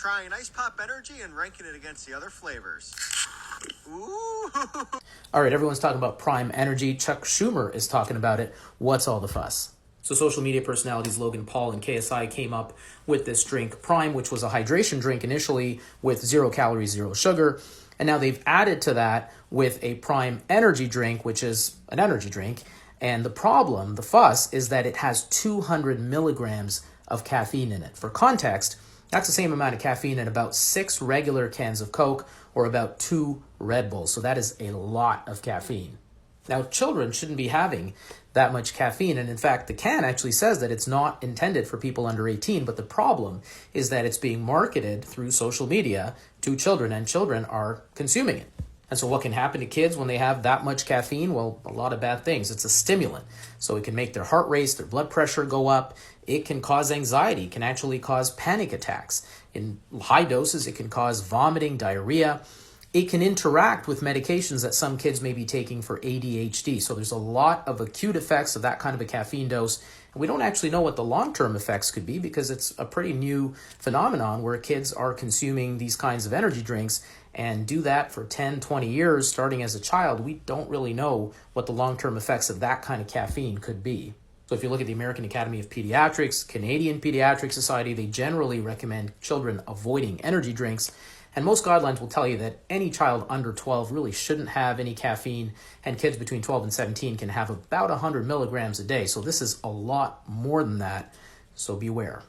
trying Ice Pop Energy and ranking it against the other flavors. Ooh. All right, everyone's talking about Prime Energy. Chuck Schumer is talking about it. What's all the fuss? So social media personalities Logan Paul and KSI came up with this drink, Prime, which was a hydration drink initially with 0 calories, 0 sugar. And now they've added to that with a Prime Energy drink, which is an energy drink. And the problem, the fuss, is that it has 200 milligrams of caffeine in it. For context, that's the same amount of caffeine in about 6 regular cans of Coke or about 2 Red Bulls. So that is a lot of caffeine. Now, children shouldn't be having that much caffeine. And in fact, the can actually says that it's not intended for people under 18. But the problem is that it's being marketed through social media to children, and children are consuming it. And so what can happen to kids when they have that much caffeine? Well, a lot of bad things. It's a stimulant. So it can make their heart race, their blood pressure go up. It can cause anxiety. It can actually cause panic attacks. In high doses, it can cause vomiting, diarrhea. It can interact with medications that some kids may be taking for ADHD. So there's a lot of acute effects of that kind of a caffeine dose. And we don't actually know what the long-term effects could be because it's a pretty new phenomenon where kids are consuming these kinds of energy drinks and do that for 10, 20 years starting as a child. We don't really know what the long-term effects of that kind of caffeine could be. So if you look at the American Academy of Pediatrics, Canadian Pediatric Society, they generally recommend children avoiding energy drinks. And most guidelines will tell you that any child under 12 really shouldn't have any caffeine, and kids between 12 and 17 can have about 100 milligrams a day. So this is a lot more than that, so beware.